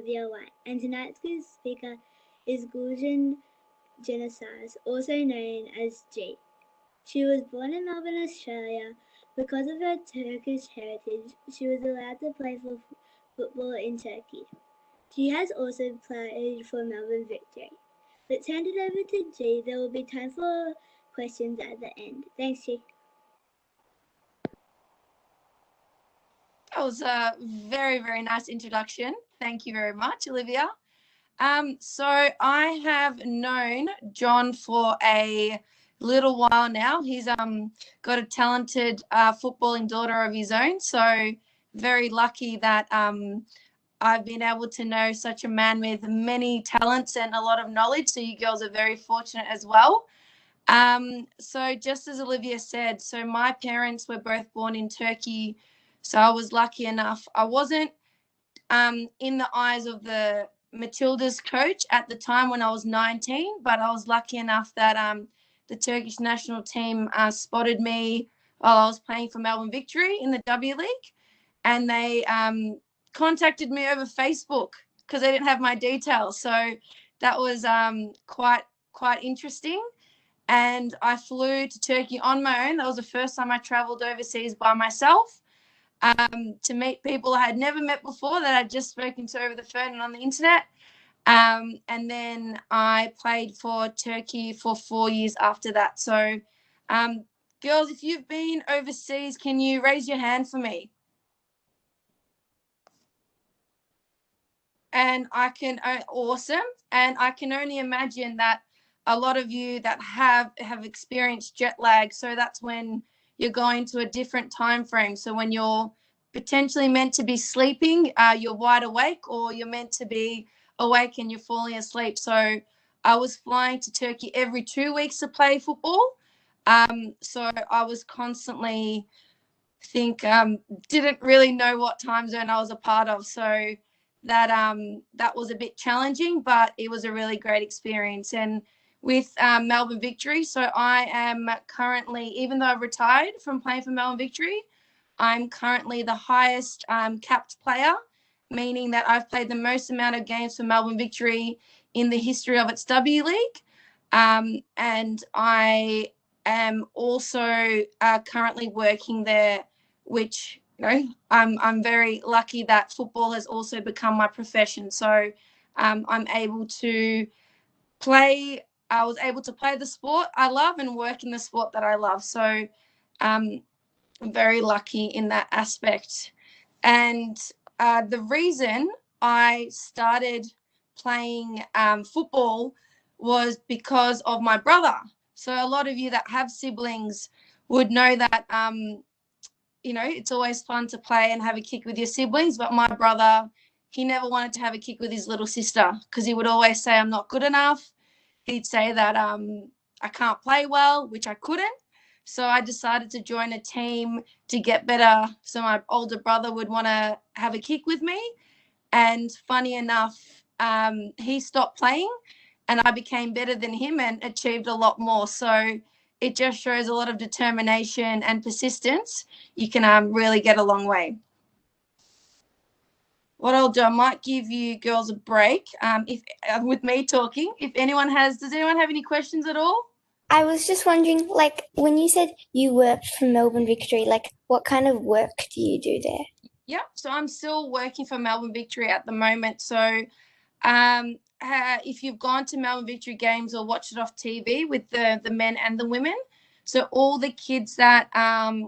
Olivia White, and tonight's guest speaker is Gülcan G, also known as G. She was born in Melbourne, Australia. Because of her Turkish heritage, she was allowed to play for football in Turkey. She has also played for Melbourne Victory. Let's hand it over to G. There will be time for questions at the end. Thanks, G. That was a very, very nice introduction. Thank you very much, Olivia. So I have known John for a little while now. He's got a talented footballing daughter of his own. So very lucky that I've been able to know such a man with many talents and a lot of knowledge. So you girls are very fortunate as well. So just as Olivia said, so my parents were both born in Turkey. So I was lucky enough. I wasn't in the eyes of the Matilda's coach at the time when I was 19, but I was lucky enough that the Turkish national team spotted me while I was playing for Melbourne Victory in the W League, and they contacted me over Facebook because they didn't have my details. So that was quite interesting. And I flew to Turkey on my own. That was the first time I traveled overseas by myself. To meet people I had never met before that I'd just spoken to over the phone and on the internet. And then I played for Turkey for 4 years after that. So, girls, if you've been overseas, can you raise your hand for me? And awesome. And I can only imagine that a lot of you that have experienced jet lag. So that's when you're going to a different time frame. So when you're potentially meant to be sleeping, you're wide awake, or you're meant to be awake and you're falling asleep. So I was flying to Turkey every 2 weeks to play football. So I was constantly didn't really know what time zone I was a part of. So that was a bit challenging, but it was a really great experience. And with Melbourne Victory, so I am currently, even though I've retired from playing for Melbourne Victory, I'm currently the highest capped player, meaning that I've played the most amount of games for Melbourne Victory in the history of its W League. And I am also currently working there, which, you know, I'm very lucky that football has also become my profession. So I'm able to play. I was able to play the sport I love and work in the sport that I love. So I'm very lucky in that aspect. And the reason I started playing football was because of my brother. So a lot of you that have siblings would know that, you know, it's always fun to play and have a kick with your siblings. But my brother, he never wanted to have a kick with his little sister because he would always say, I'm not good enough. He'd say that I can't play well, which I couldn't. So I decided to join a team to get better. So my older brother would want to have a kick with me. And funny enough, he stopped playing and I became better than him and achieved a lot more. So it just shows a lot of determination and persistence. You can really get a long way. What I'll do, I might give you girls a break if with me talking. Does anyone have any questions at all? I was just wondering, like, when you said you worked for Melbourne Victory, like, what kind of work do you do there? Yep, so I'm still working for Melbourne Victory at the moment. So if you've gone to Melbourne Victory games or watched it off TV with the men and the women, so all the kids that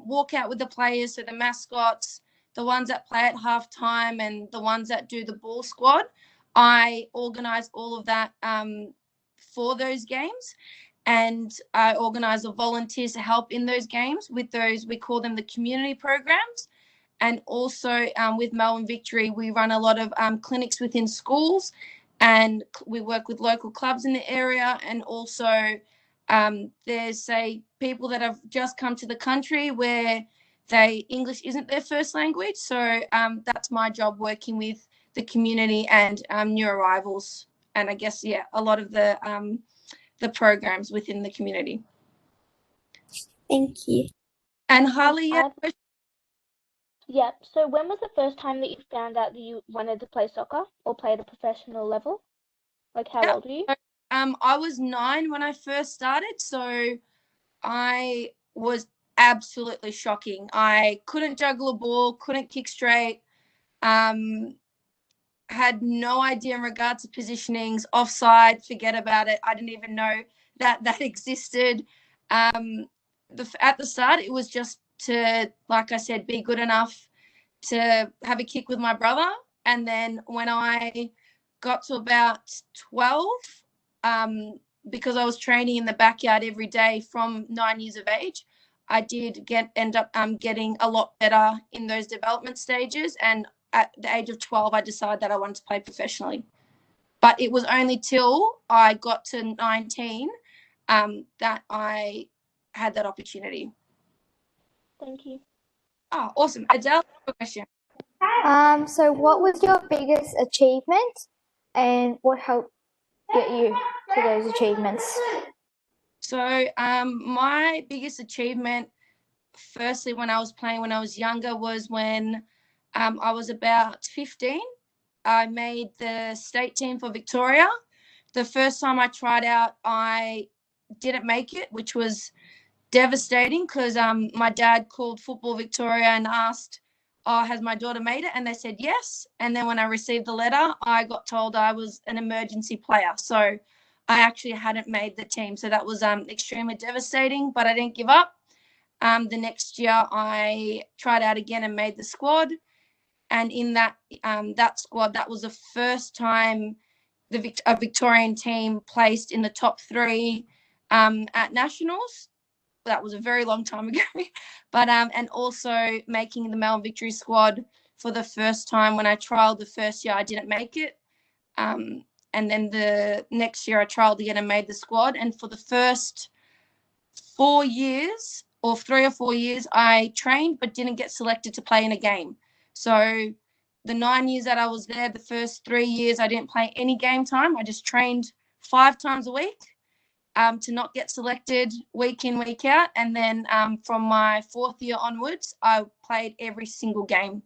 walk out with the players, so the mascots, the ones that play at halftime and the ones that do the ball squad, I organise all of that for those games. And I organise the volunteers to help in those games with those, we call them the community programs. And also with Melbourne Victory, we run a lot of clinics within schools, and we work with local clubs in the area. And also there's, say, people that have just come to the country where English isn't their first language. So that's my job, working with the community and new arrivals. And I guess, yeah, a lot of the programs within the community. Thank you. And Harley, yeah. Yeah. So when was the first time that you found out that you wanted to play soccer or play at a professional level? Like, how Yeah. old were you? So, I was 9 when I first started, so I was absolutely shocking. I couldn't juggle a ball, couldn't kick straight, had no idea in regards to positionings, offside, forget about it. I didn't even know that existed. At the start, it was just to, like I said, be good enough to have a kick with my brother. And then when I got to about 12, because I was training in the backyard every day from 9 years of age, I did end up getting a lot better in those development stages. And at the age of 12, I decided that I wanted to play professionally. But it was only till I got to 19 that I had that opportunity. Thank you. Oh, awesome. Adele, a question. So what was your biggest achievement and what helped get you to those achievements? So my biggest achievement, firstly, when I was playing when I was younger, was when I was about 15. I made the state team for Victoria. The first time I tried out, I didn't make it, which was devastating because my dad called Football Victoria and asked, "Oh, has my daughter made it?" And they said yes. And then when I received the letter, I got told I was an emergency player. So I actually hadn't made the team. So that was extremely devastating, but I didn't give up. The next year, I tried out again and made the squad. And in that squad, that was the first time a Victorian team placed in the top 3 at nationals. That was a very long time ago. But and also making the Melbourne Victory squad for the first time. When I trialled the first year, I didn't make it. And then the next year I trialled again and made the squad. And for the first 4 years or 3 or 4 years, I trained but didn't get selected to play in a game. So the 9 years that I was there, the first 3 years I didn't play any game time. I just trained 5 times a week to not get selected week in, week out. And then from my 4th year onwards, I played every single game.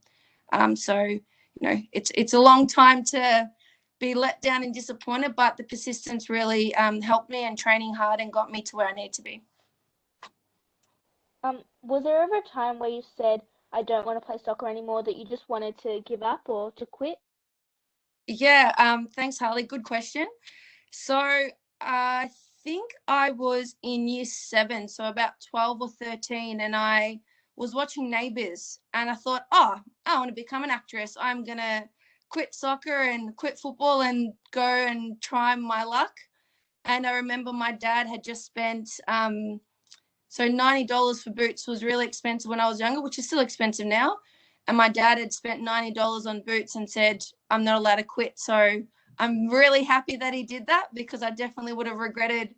So, it's a long time to be let down and disappointed, but the persistence really helped me, and training hard and got me to where I need to be. Was there ever a time where you said, I don't want to play soccer anymore, that you just wanted to give up or to quit? Yeah, thanks, Harley. Good question. So I think I was in year 7, so about 12 or 13, and I was watching Neighbours, and I thought, oh, I want to become an actress. I'm going to quit soccer and quit football and go and try my luck. And I remember my dad had just spent so $90 for boots was really expensive when I was younger, which is still expensive now. And my dad had spent $90 on boots and said, I'm not allowed to quit. So I'm really happy that he did that, because I definitely would have regretted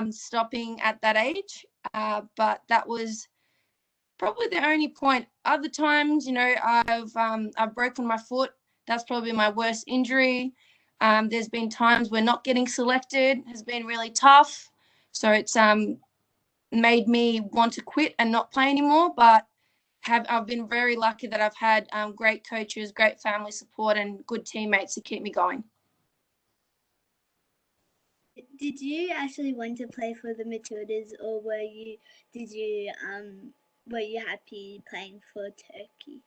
stopping at that age. But that was probably the only point. Other times, I've broken my foot. That's probably my worst injury. There's been times where not getting selected has been really tough. So it's made me want to quit and not play anymore. But I've been very lucky that I've had great coaches, great family support, and good teammates to keep me going. Did you actually want to play for the Matildas, or were you happy playing for Turkey?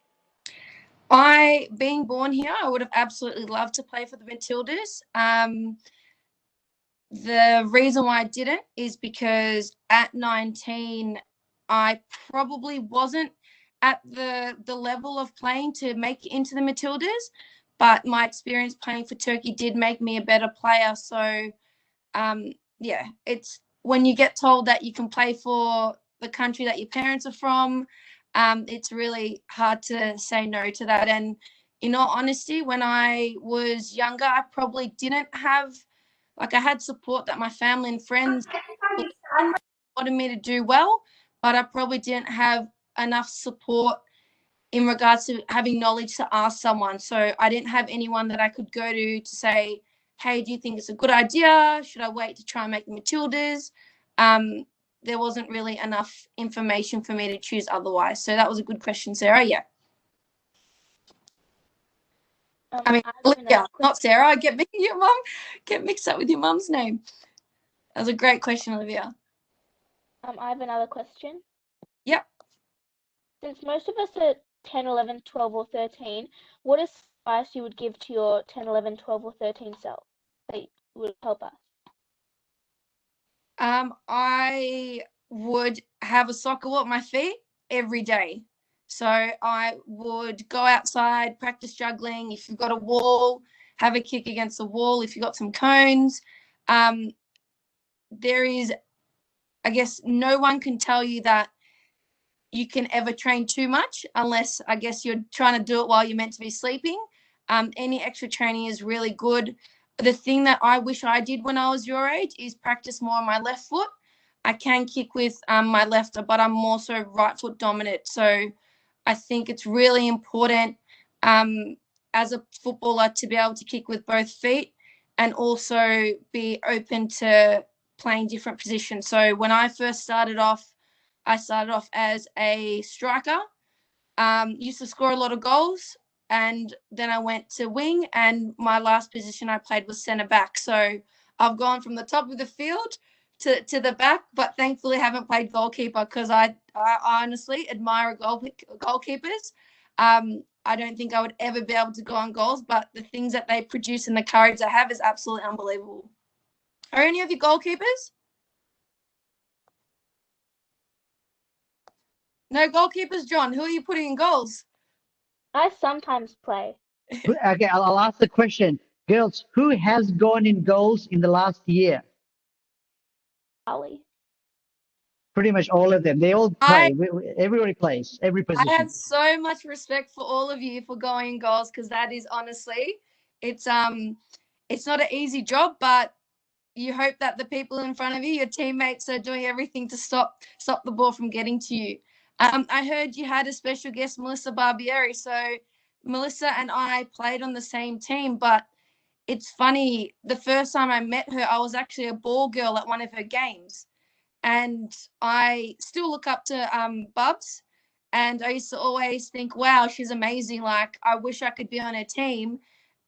Being born here, I would have absolutely loved to play for the Matildas. The reason why I didn't is because at 19, I probably wasn't at the level of playing to make it into the Matildas, but my experience playing for Turkey did make me a better player. So, yeah, it's when you get told that you can play for the country that your parents are from, it's really hard to say no to that. And in all honesty, when I was younger, I probably didn't have, like, I had support that my family and friends wanted me to do well, but I probably didn't have enough support in regards to having knowledge to ask someone. So I didn't have anyone that I could go to say, hey, do you think it's a good idea? Should I wait to try and make the Matildas? There wasn't really enough information for me to choose otherwise. So that was a good question, Sarah. Yeah. I mean, I have another Olivia, question. not Sarah. I get mixed up with your mum's name. That was a great question, Olivia. I have another question. Yep. Since most of us are 10, 11, 12, or 13, what is advice you would give to your 10, 11, 12, or 13 self that would help us? I would have a soccer ball at my feet every day. So I would go outside, practice juggling. If you've got a wall, have a kick against the wall. If you've got some cones, there is, I guess, no one can tell you that you can ever train too much unless, I guess, you're trying to do it while you're meant to be sleeping. Any extra training is really good. The thing that I wish I did when I was your age is practice more on my left foot. I can kick with my left, but I'm more so right foot dominant. So I think it's really important as a footballer to be able to kick with both feet and also be open to playing different positions. So when I first started off, I started off as a striker, used to score a lot of goals, and then I went to wing, and my last position I played was centre back. So I've gone from the top of the field to the back, but thankfully haven't played goalkeeper because I honestly admire goalkeepers. I don't think I would ever be able to go on goals, but the things that they produce and the courage they have is absolutely unbelievable. Are any of you goalkeepers? No goalkeepers, John. Who are you putting in goals? I sometimes play. Okay, I'll ask the question. Girls, who has gone in goals in the last year? Ali. Pretty much all of them. They all play. Everybody plays, every I position. have so much respect for all of you for going in goals because that is honestly, it's not an easy job, but you hope that the people in front of you, your teammates, are doing everything to stop the ball from getting to you. I heard you had a special guest, Melissa Barbieri. So Melissa and I played on the same team, but it's funny. The first time I met her, I was actually a ball girl at one of her games. And I still look up to Bubs. And I used to always think, wow, she's amazing. Like, I wish I could be on her team.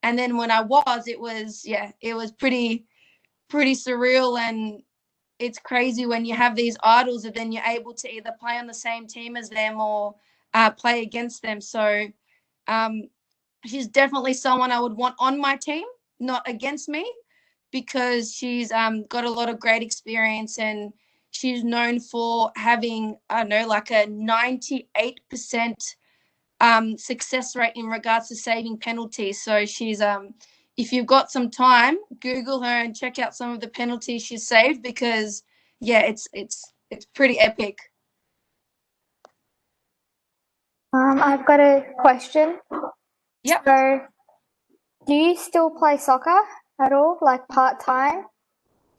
And then when I was, it was pretty surreal. And it's crazy when you have these idols and then you're able to either play on the same team as them or play against them. So she's definitely someone I would want on my team, not against me, because she's got a lot of great experience and she's known for having, I don't know, like a 98% success rate in regards to saving penalties. So she's, if you've got some time, Google her and check out some of the penalties she's saved because, yeah, it's pretty epic. I've got a question. Yep. So, do you still play soccer at all, like part-time?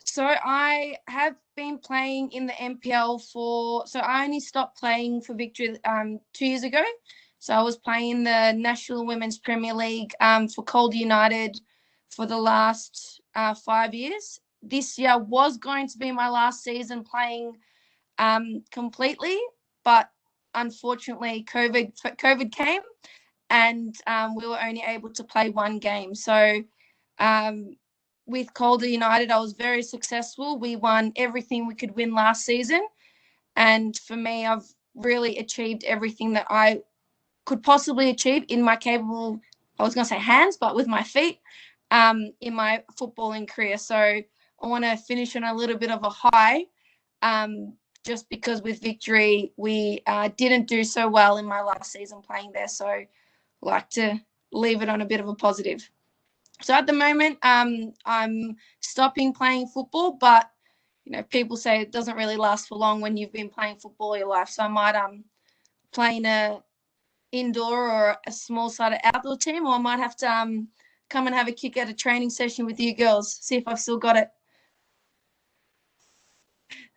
So I have been playing in the NPL so I only stopped playing for Victory 2 years ago. So I was playing in the National Women's Premier League for Calder United for the last 5 years. This year was going to be my last season playing completely, but unfortunately COVID came and we were only able to play one game. So with Calder United, I was very successful. We won everything we could win last season. And for me, I've really achieved everything that I could possibly achieve in my capable, I was going to say hands, but with my feet in my footballing career. So I want to finish on a little bit of a high just because with Victory, we didn't do so well in my last season playing there. So I like to leave it on a bit of a positive. So at the moment, I'm stopping playing football, but you know, people say it doesn't really last for long when you've been playing football your life. So I might play in a indoor or a small sided outdoor team, or I might have to come and have a kick at a training session with you girls, see if I've still got it.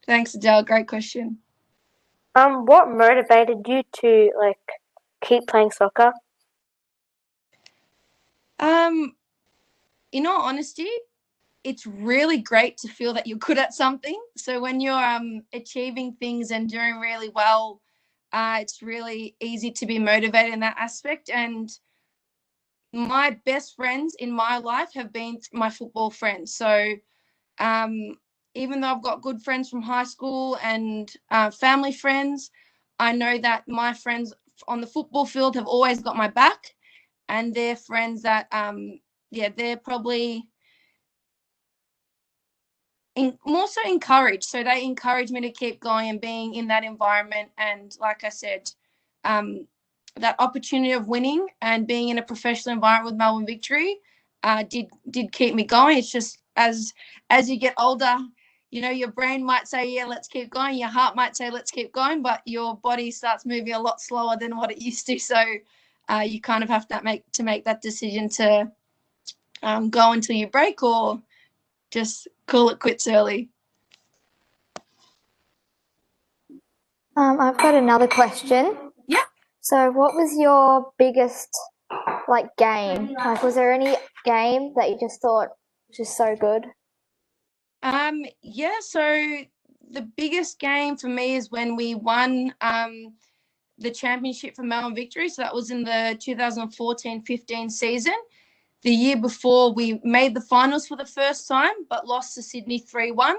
Thanks, Adele. Great question. What motivated you to keep playing soccer? In all honesty, it's really great to feel that you're good at something. So when you're achieving things and doing really well, it's really easy to be motivated in that aspect. And my best friends in my life have been my football friends. So even though I've got good friends from high school and family friends, I know that my friends on the football field have always got my back, and they're friends that, they're probably more so encouraged. So they encourage me to keep going and being in that environment. And like I said, that opportunity of winning and being in a professional environment with Melbourne Victory did keep me going. It's just as you get older, your brain might say, yeah, let's keep going. Your heart might say, let's keep going, but your body starts moving a lot slower than what it used to. So you kind of have to make that decision to go until you break, or just call it quits early. I've got another question. Yeah. So what was your biggest game? Was there any game that you just thought was just so good? So the biggest game for me is when we won the championship for Melbourne Victory. So that was in the 2014-15 season. The year before, we made the finals for the first time, but lost to Sydney 3-1.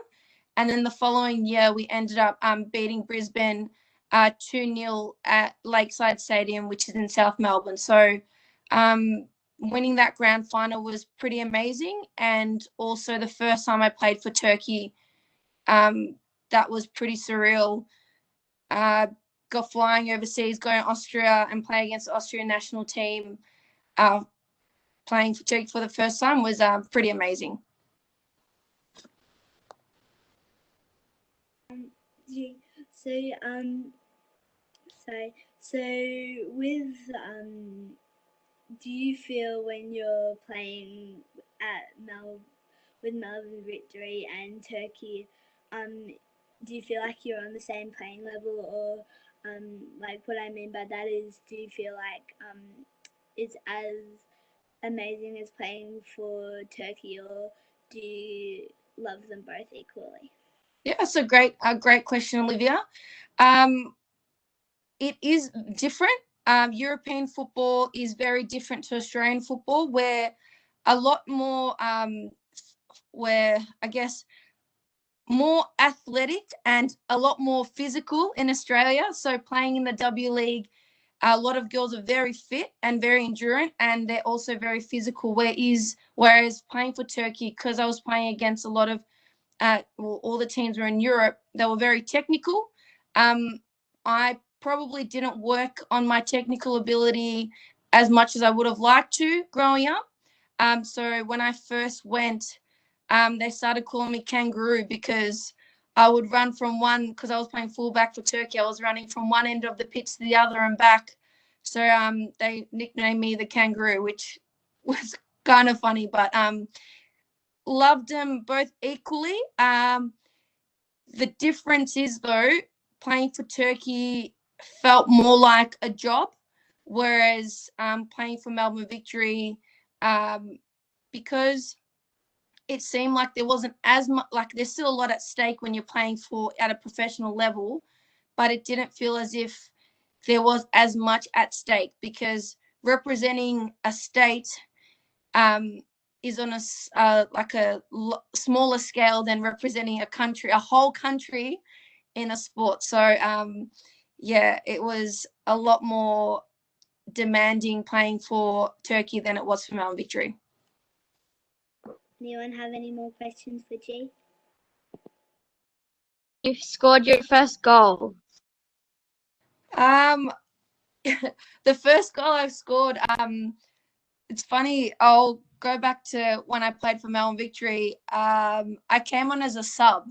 And then the following year, we ended up beating Brisbane 2-0 at Lakeside Stadium, which is in South Melbourne. So winning that grand final was pretty amazing. And also the first time I played for Turkey, that was pretty surreal. Got flying overseas, going to Austria and playing against the Austrian national team, playing for Turkey for the first time was pretty amazing. So with do you feel when you're playing at with Melbourne Victory and Turkey, do you feel like you're on the same playing level, or what I mean by that is, do you feel like it's as amazing as playing for Turkey, or do you love them both equally? Yeah, that's a great question, Olivia. It is different. European football is very different to Australian football, where a lot more, where I guess more athletic and a lot more physical in Australia. So playing in the W League, a lot of girls are very fit and very endurant, and they're also very physical. Whereas playing for Turkey, because I was playing against a lot of all the teams were in Europe, they were very technical. I probably didn't work on my technical ability as much as I would have liked to growing up. So when I first went, they started calling me kangaroo, because I would run from because I was playing fullback for Turkey, I was running from one end of the pitch to the other and back. So they nicknamed me the kangaroo, which was kind of funny, but loved them both equally. The difference is, though, playing for Turkey felt more like a job, whereas playing for Melbourne Victory, because it seemed like there wasn't as much, there's still a lot at stake when you're playing at a professional level, but it didn't feel as if there was as much at stake, because representing a state is on a smaller scale than representing a whole country in a sport. So it was a lot more demanding playing for Turkey than it was for Melbourne Victory. Anyone have any more questions for G? You scored your first goal. The first goal I scored, it's funny, I'll go back to when I played for Melbourne Victory. I came on as a sub,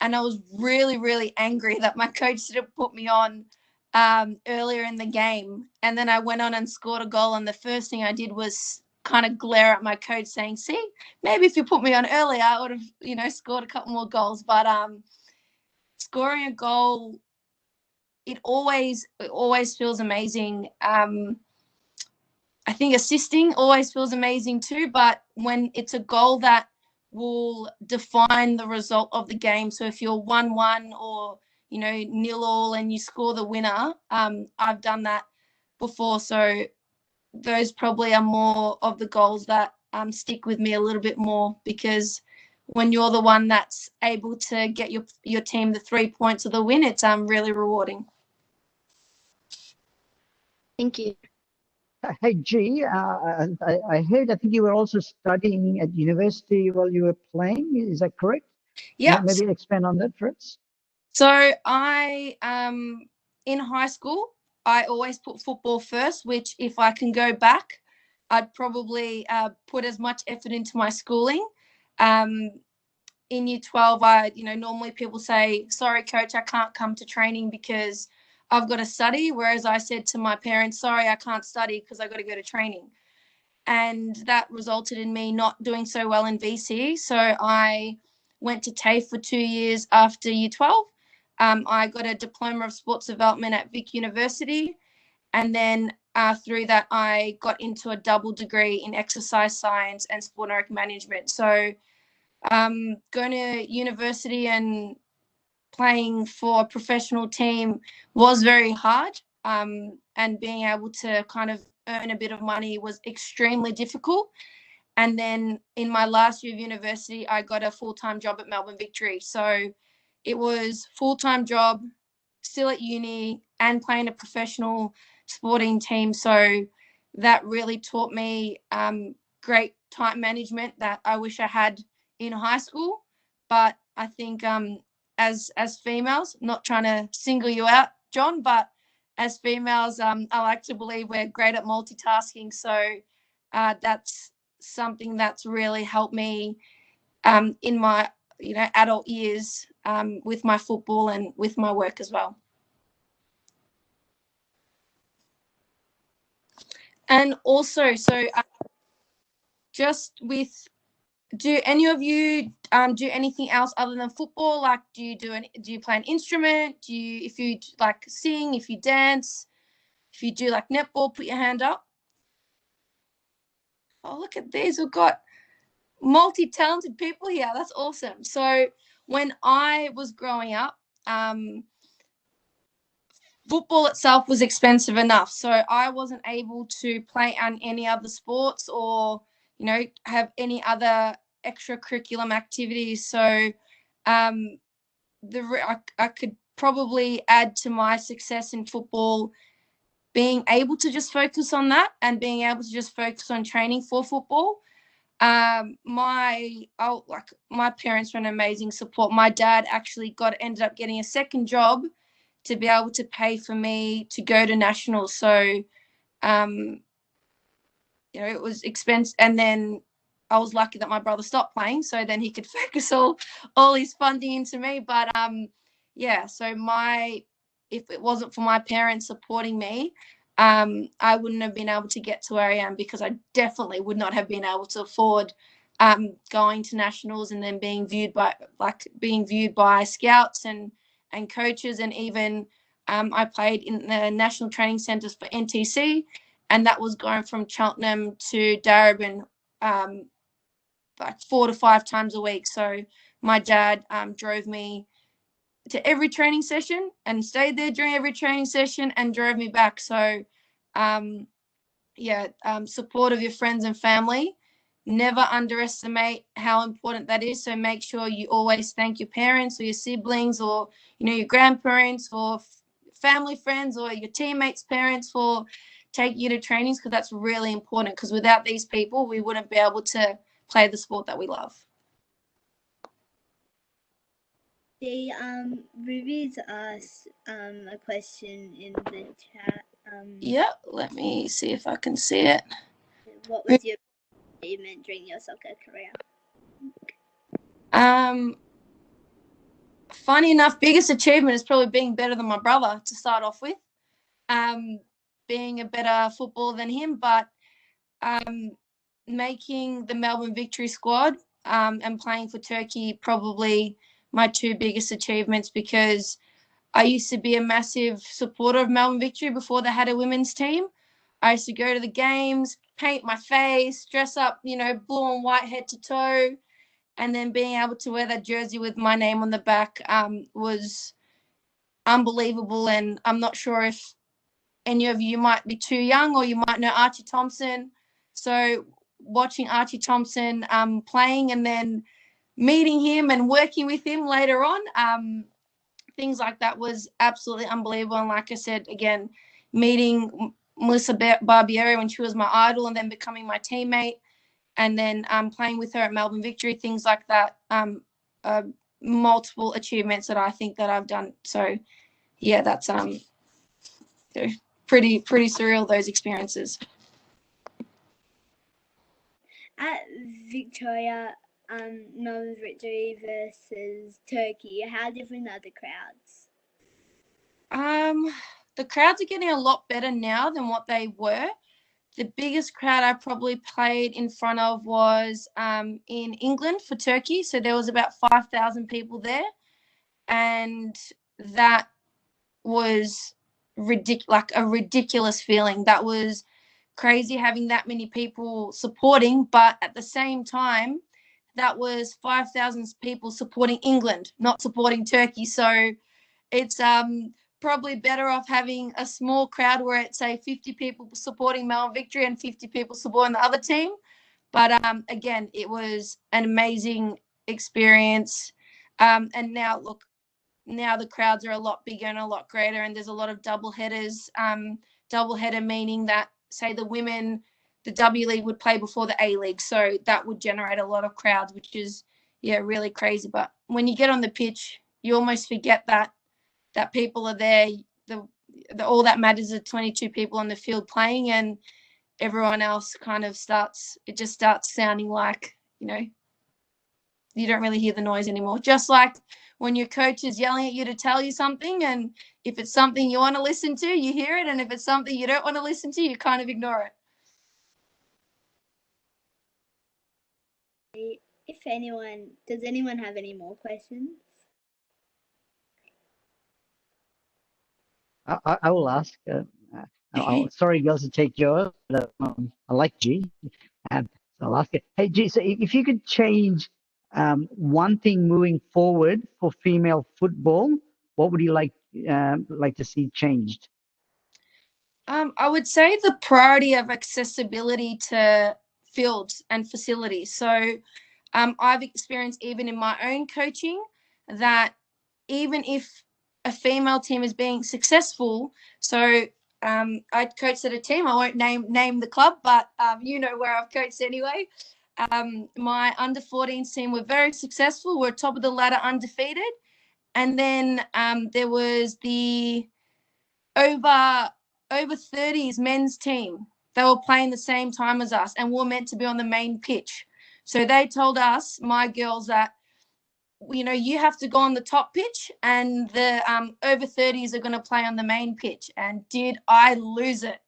and I was really, really angry that my coach didn't put me on earlier in the game. And then I went on and scored a goal, and the first thing I did was kind of glare at my coach, saying, see, maybe if you put me on earlier, I would have, scored a couple more goals. But scoring a goal, it always feels amazing. I think assisting always feels amazing too, but when it's a goal that will define the result of the game. So if you're 1-1 or 0-0 and you score the winner, I've done that before. So those probably are more of the goals that stick with me a little bit more, because when you're the one that's able to get your team the 3 points of the win, it's really rewarding. Thank you. Hey, G, I heard, I think you were also studying at university while you were playing. Is that correct? Yeah. Maybe expand on that for us. So I, in high school, I always put football first, which if I can go back, I'd probably put as much effort into my schooling. In year 12, normally people say, sorry, coach, I can't come to training because I've got to study. Whereas I said to my parents, sorry, I can't study because I've got to go to training. And that resulted in me not doing so well in VC. So I went to TAFE for 2 years after year 12. I got a diploma of sports development at Vic University. And then through that, I got into a double degree in exercise science and sport management. So going to university and playing for a professional team was very hard. And being able to kind of earn a bit of money was extremely difficult. And then in my last year of university, I got a full-time job at Melbourne Victory. So it was full-time job, still at uni, and playing a professional sporting team. So that really taught me great time management that I wish I had in high school. But I think as females, not trying to single you out, John, but as females, I like to believe we're great at multitasking. So that's something that's really helped me in my adult years with my football and with my work as well. And also, so just with, do any of you do anything else other than football? Like, do you play an instrument? If you like sing, if you dance, if you do like netball, put your hand up. Oh, look at these. We've got multi-talented people here. That's awesome. So when I was growing up, football itself was expensive enough. So I wasn't able to play on any other sports or, have any other extracurricular activities. So I could probably add to my success in football being able to just focus on that and being able to just focus on training for football. My parents were an amazing support. My dad actually ended up getting a second job to be able to pay for me to go to nationals. So, it was expensive. And then I was lucky that my brother stopped playing, so then he could focus all his funding into me. But so if it wasn't for my parents supporting me, I wouldn't have been able to get to where I am, because I definitely would not have been able to afford going to nationals and then being viewed by scouts and coaches. And even I played in the national training centres for NTC, and that was going from Cheltenham to Darebin 4 to 5 times a week. So my dad drove me to every training session and stayed there during every training session and drove me back. So support of your friends and family. Never underestimate how important that is. So make sure you always thank your parents or your siblings or, your grandparents or family friends or your teammates' parents for taking you to trainings, because that's really important, because without these people, we wouldn't be able to play the sport that we love. Ruby's asked a question in the chat. Let me see if I can see it. What was your achievement during your soccer career? Funny enough, biggest achievement is probably being better than my brother to start off with. Being a better footballer than him, but making the Melbourne Victory squad and playing for Turkey, probably my 2 biggest achievements, because I used to be a massive supporter of Melbourne Victory before they had a women's team. I used to go to the games, paint my face, dress up, blue and white head to toe. And then being able to wear that jersey with my name on the back was unbelievable. And I'm not sure if any of you might be too young, or you might know Archie Thompson. So watching Archie Thompson playing and then meeting him and working with him later on, things like that was absolutely unbelievable. And like I said, again, meeting Melissa Barbieri when she was my idol and then becoming my teammate, and then playing with her at Melbourne Victory, things like that, multiple achievements that I think that I've done. So yeah, that's pretty surreal, those experiences. At Victoria, Melbourne Victory versus Turkey, how different are the crowds? The crowds are getting a lot better now than what they were. The biggest crowd I probably played in front of was in England for Turkey. So there was about 5,000 people there. And that was like a ridiculous feeling. That was crazy having that many people supporting. But at the same time, that was 5,000 people supporting England, not supporting Turkey. So it's probably better off having a small crowd where it's, say, 50 people supporting Melbourne Victory and 50 people supporting the other team. But again, it was an amazing experience. And now, look, now the crowds are a lot bigger and a lot greater, and there's a lot of double headers. Double header meaning that, say, the women, the W League would play before the A League. So that would generate a lot of crowds, which is, yeah, really crazy. But when you get on the pitch, you almost forget that people are there. All that matters are 22 people on the field playing, and everyone else kind of starts sounding like, you don't really hear the noise anymore. Just like when your coach is yelling at you to tell you something, and if it's something you want to listen to, you hear it, and if it's something you don't want to listen to, you kind of ignore it. Does anyone have any more questions? I will ask. Sorry, girls, to take yours. But, I like G. So I'll ask it. Hey, G. So if you could change one thing moving forward for female football, what would you like to see changed? I would say the priority of accessibility to fields and facilities. So I've experienced, even in my own coaching, that even if a female team is being successful, so I coached at a team, I won't name the club, but you know where I've coached anyway. My under 14s team were very successful. We're top of the ladder, undefeated. And then there was the over 30s men's team. They were playing the same time as us, and we were meant to be on the main pitch. So they told us, my girls, that you have to go on the top pitch, and the over 30s are going to play on the main pitch. And did I lose it?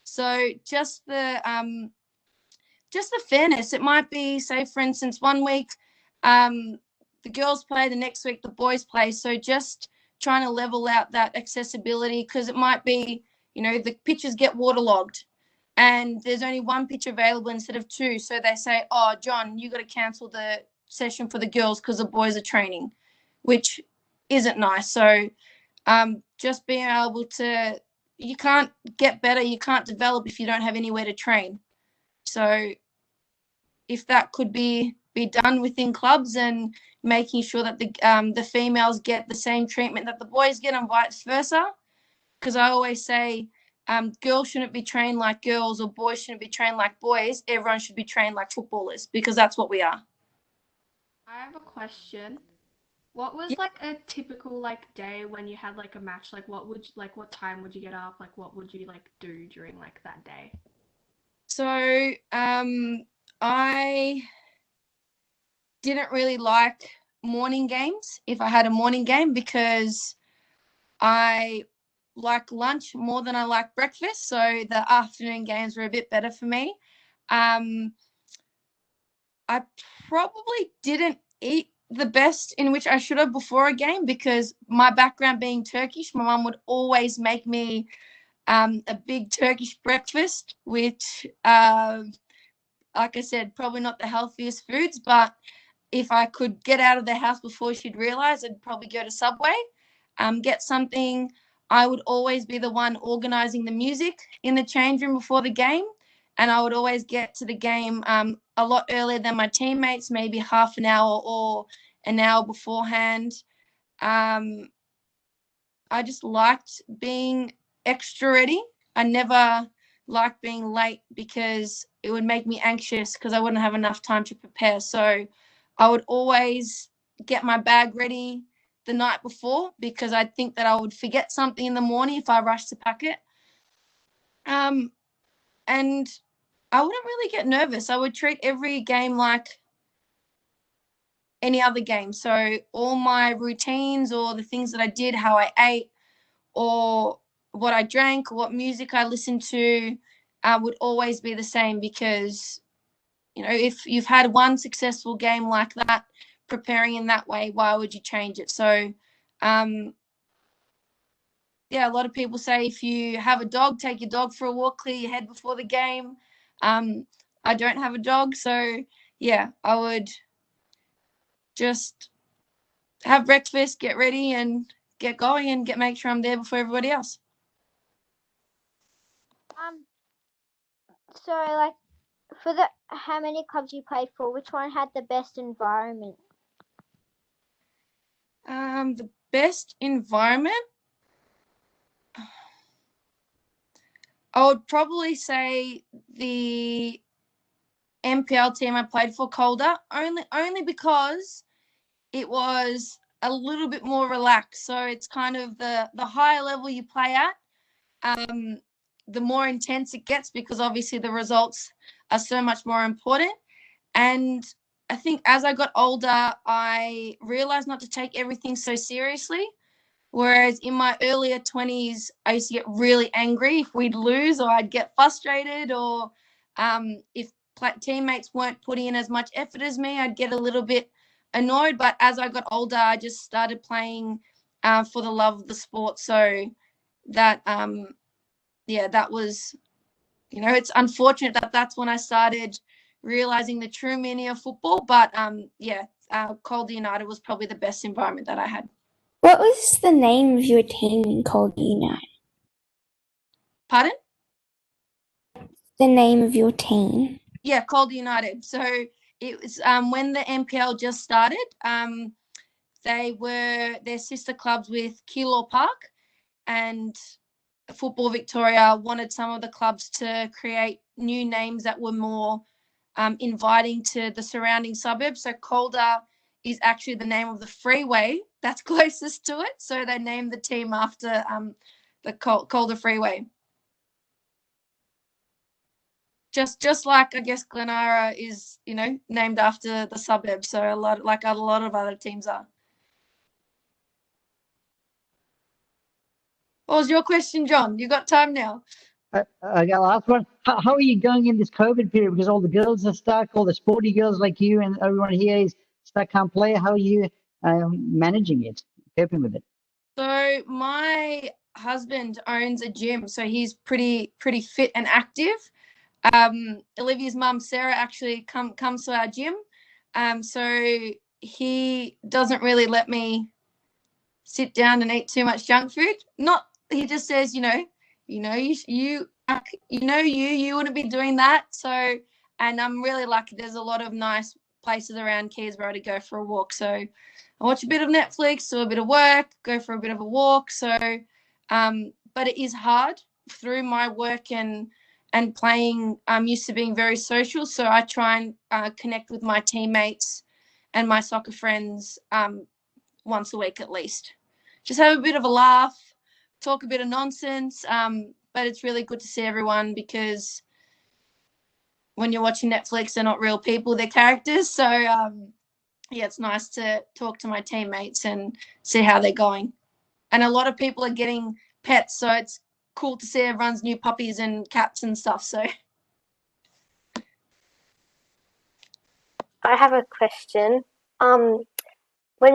So just the fairness. It might be, say, for instance, one week the girls play, the next week the boys play. So just trying to level out that accessibility, because it might be, the pitches get waterlogged and there's only one pitch available instead of two. So they say, oh, John, you got to cancel the session for the girls because the boys are training, which isn't nice. So just being able to, you can't get better, you can't develop if you don't have anywhere to train. So if that could be done within clubs, and making sure that the females get the same treatment that the boys get and vice versa. Because I always say girls shouldn't be trained like girls, or boys shouldn't be trained like boys. Everyone should be trained like footballers, because that's what we are. I have a question. What was like a typical day when you had a match? What time would you get up? What would you do during that day? So I didn't really like morning games if I had a morning game, because I like lunch more than I like breakfast. So the afternoon games were a bit better for me. I probably didn't eat the best in which I should have before a game, because my background being Turkish, my mum would always make me a big Turkish breakfast, which, like I said, probably not the healthiest foods, but if I could get out of the house before she'd realize, I'd probably go to Subway, get something I would always be the one organising the music in the change room before the game, and I would always get to the game a lot earlier than my teammates, maybe half an hour or an hour beforehand. I just liked being extra ready. I never liked being late because it would make me anxious because I wouldn't have enough time to prepare. So I would always get my bag ready the night before because I think that I would forget something in the morning if I rushed to pack it. And I wouldn't really get nervous. I would treat every game like any other game. So all my routines or the things that I did, how I ate, or what I drank, or what music I listened to, would always be the same because, if you've had one successful game like that, preparing in that way, why would you change it? So, yeah, a lot of people say if you have a dog, take your dog for a walk, clear your head before the game. I don't have a dog, so yeah, I would just have breakfast, get ready, and get going, and make sure I'm there before everybody else. So like for the how many clubs you played for, which one had the best environment? The best environment, I would probably say the NPL team I played for, Calder, only because it was a little bit more relaxed. So it's kind of the higher level you play at, the more intense it gets because obviously the results are so much more important. And I think as I got older, I realized not to take everything so seriously. Whereas in my earlier 20s, I used to get really angry if we'd lose, or I'd get frustrated, or if teammates weren't putting in as much effort as me, I'd get a little bit annoyed. But as I got older, I just started playing for the love of the sport. So that, that was, it's unfortunate that that's when I started realizing the true meaning of football. But Calder United was probably the best environment that I had. What was the name of your team in Calder United? Pardon? The name of your team? Yeah, Calder United. So it was when the NPL just started. They were their sister clubs with Keilor Park, and Football Victoria wanted some of the clubs to create new names that were more inviting to the surrounding suburbs. So Calder is actually the name of the freeway that's closest to it. So they named the team after the Calder Freeway. Just like I guess Glen Eira is, named after the suburb. So a lot of other teams are. What was your question, John? You got time now? I got last one. How are you going in this COVID period? Because all the girls are stuck, all the sporty girls like you and everyone here is stuck, can't play. How are you managing it, coping with it? So my husband owns a gym, so he's pretty fit and active. Olivia's mum, Sarah, actually comes to our gym. So he doesn't really let me sit down and eat too much junk food. Not, he just says, you wouldn't be doing that. So, and I'm really lucky. There's a lot of nice places around Keysborough to go for a walk. So I watch a bit of Netflix, do a bit of work, go for a bit of a walk. So, but it is hard through my work and playing. I'm used to being very social. So I try and connect with my teammates and my soccer friends once a week at least. Just have a bit of a laugh, talk a bit of nonsense. But it's really good to see everyone because when you're watching Netflix, they're not real people, they're characters. So, it's nice to talk to my teammates and see how they're going. And a lot of people are getting pets, so it's cool to see everyone's new puppies and cats and stuff. So, I have a question. When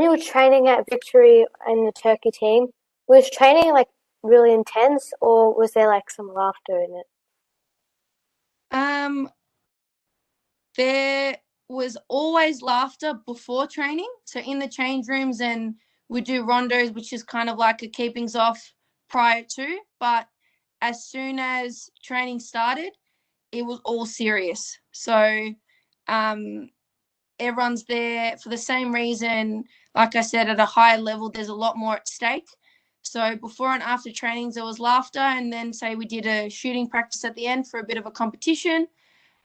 you were training at Victory and the Turkey team, was training like really intense, or was there like some laughter in it? There was always laughter before training. So in the change rooms, and we do rondos, which is kind of like a keepings off prior to, but as soon as training started, it was all serious. So everyone's there for the same reason. Like I said, at a higher level, there's a lot more at stake. So before and after trainings, there was laughter, and then say we did a shooting practice at the end for a bit of a competition.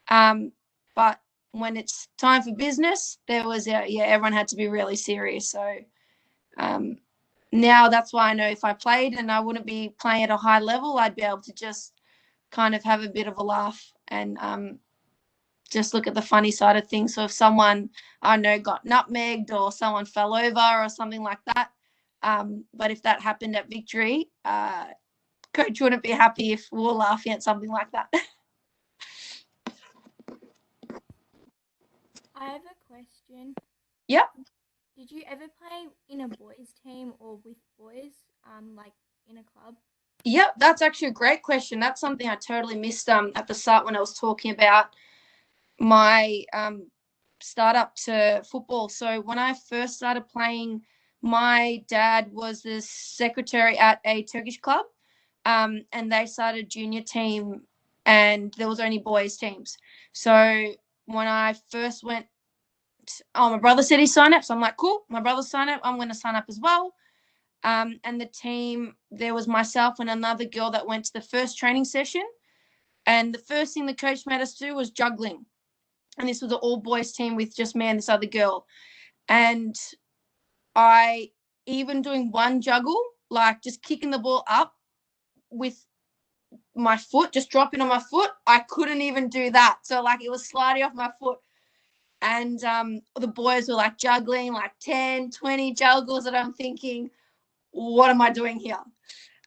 But when it's time for business, there was everyone had to be really serious. So now that's why I know if I played and I wouldn't be playing at a high level, I'd be able to just kind of have a bit of a laugh and just look at the funny side of things. So if someone I know got nutmegged or someone fell over or something like that, but if that happened at Victory, coach wouldn't be happy if we were laughing at something like that. I have a question. Yep. Did you ever play in a boys team or with boys, like in a club? Yep, that's actually a great question. That's something I totally missed at the start when I was talking about my start up to football. So when I first started playing, my dad was the secretary at a Turkish club, and they started a junior team, and there was only boys teams. So when I first went, my brother said he signed up, so I'm like, cool, my brother signed up, I'm going to sign up as well. And the team, there was myself and another girl that went to the first training session, and the first thing the coach made us do was juggling. And this was an all boys team with just me and this other girl. And I, even doing one juggle, like just kicking the ball up with my foot, just dropping on my foot, I couldn't even do that. So like it was sliding off my foot. And the boys were like juggling like 10, 20 juggles, and I'm thinking, what am I doing here?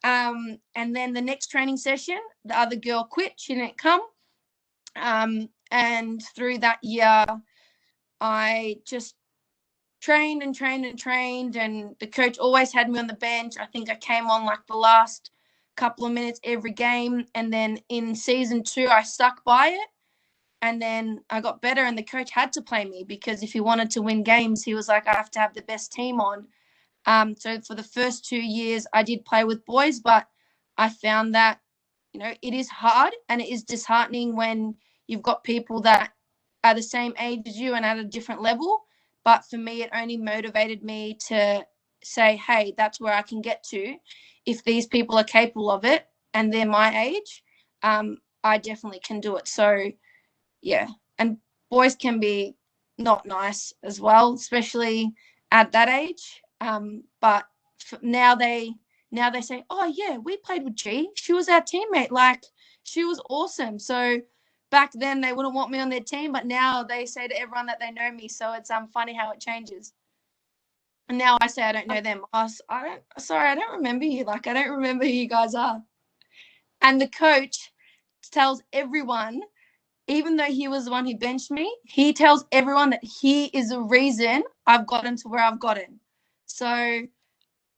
And then the next training session, the other girl quit. She didn't come. And through that year, I just trained and trained and trained, and the coach always had me on the bench. I think I came on like the last couple of minutes every game, and then in season 2 I stuck by it, and then I got better, and the coach had to play me because if he wanted to win games, he was like, I have to have the best team on. So for the first 2 years I did play with boys, but I found that, it is hard and it is disheartening when you've got people that are the same age as you and at a different level. But for me, it only motivated me to say, hey, that's where I can get to. If these people are capable of it and they're my age, I definitely can do it. So, yeah. And boys can be not nice as well, especially at that age. But now they say, oh, yeah, we played with G. She was our teammate. Like, she was awesome. So back then they wouldn't want me on their team, but now they say to everyone that they know me. So it's funny how it changes. And now I say I don't know them. I don't remember you. Like, I don't remember who you guys are. And the coach tells everyone, even though he was the one who benched me, he tells everyone that he is the reason I've gotten to where I've gotten. So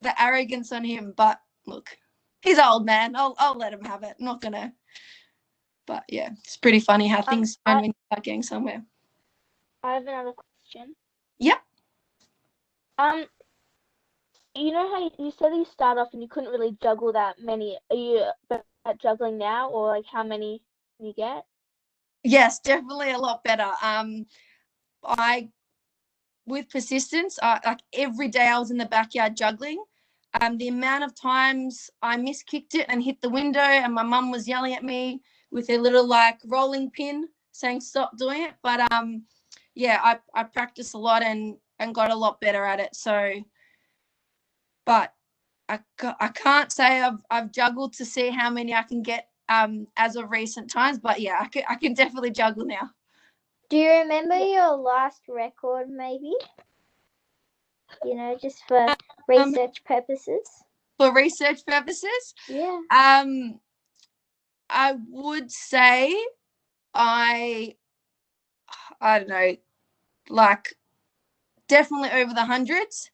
the arrogance on him, but look, he's old, man. I'll let him have it. I'm not gonna. But yeah, it's pretty funny how things turn when you start getting somewhere. I have another question. Yep. You know how you said you start off and you couldn't really juggle that many. Are you better at juggling now, or like how many can you get? Yes, definitely a lot better. With persistence, like every day I was in the backyard juggling. The amount of times I miskicked it and hit the window, and my mum was yelling at me with a little like rolling pin saying stop doing it. But yeah, I practiced a lot and got a lot better at it. So, but I can't say I've juggled to see how many I can get as of recent times. But yeah, I can definitely juggle now. Do you remember your last record, maybe? Just for research purposes. For research purposes? Yeah. I would say I don't know, like definitely over the hundreds,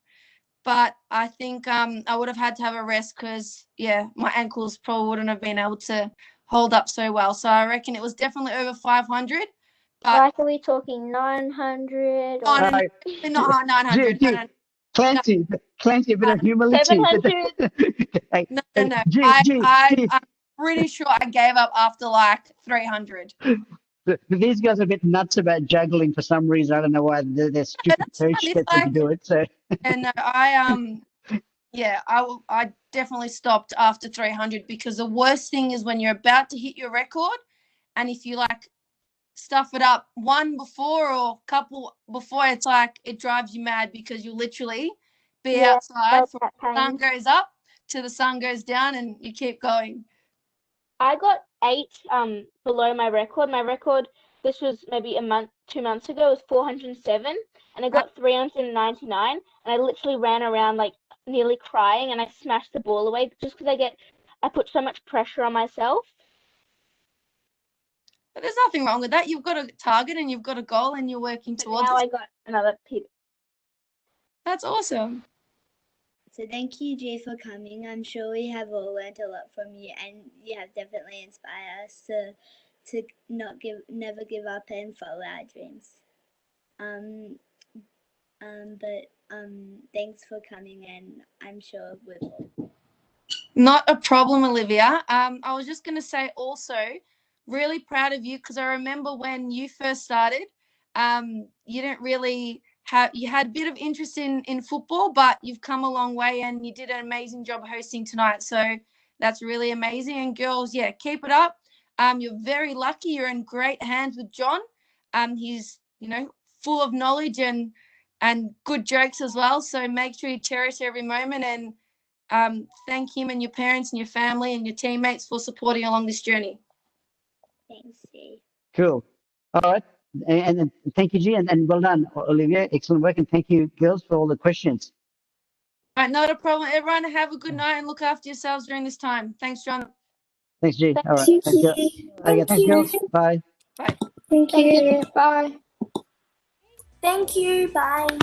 but I think I would have had to have a rest because my ankles probably wouldn't have been able to hold up so well. So I reckon it was definitely over 500. But like, are we talking 900? Or... not 900. Clancy, a bit of humility. 700. Hey, No. Gee, I'm pretty sure I gave up after like 300. these guys are a bit nuts about juggling for some reason. I don't know why their stupid That's fine. coach It's gets them to like, do it. So and no, I definitely stopped after 300 because the worst thing is when you're about to hit your record, and if you like stuff it up one before or couple before, it's like it drives you mad because you literally be Yeah, outside felt from that the sun pain. goes up to the sun goes down, and you keep going. I got 8 below my record. My record, this was maybe a month, 2 months ago, was 407, and I got 399, and I literally ran around like nearly crying, and I smashed the ball away just because I put so much pressure on myself. But there's nothing wrong with that. You've got a target and you've got a goal and you're working But towards now it. I got another pit. That's awesome. So thank you, Jay, for coming. I'm sure we have all learned a lot from you, and you have definitely inspired us to never give up and follow our dreams. Thanks for coming, and I'm sure we will. Not a problem, Olivia. I was just going to say also, really proud of you because I remember when you first started, you didn't really you had a bit of interest in football, but you've come a long way and you did an amazing job hosting tonight. So that's really amazing. And girls, yeah, keep it up. You're very lucky. You're in great hands with John. He's, full of knowledge and good jokes as well. So make sure you cherish every moment and thank him and your parents and your family and your teammates for supporting you along this journey. Thanks, Jay. cool. All right, and thank you, G, and well done, Olivia. Excellent work, and thank you, girls, for all the questions. All right, not a problem. Everyone have a good night and look after yourselves during this time. Thanks, John. Thanks, G. All right, Thank thanks, girls. you. Okay, thanks, girls. Bye. Bye. Thank Thank you. you. Bye. Thank you. Bye.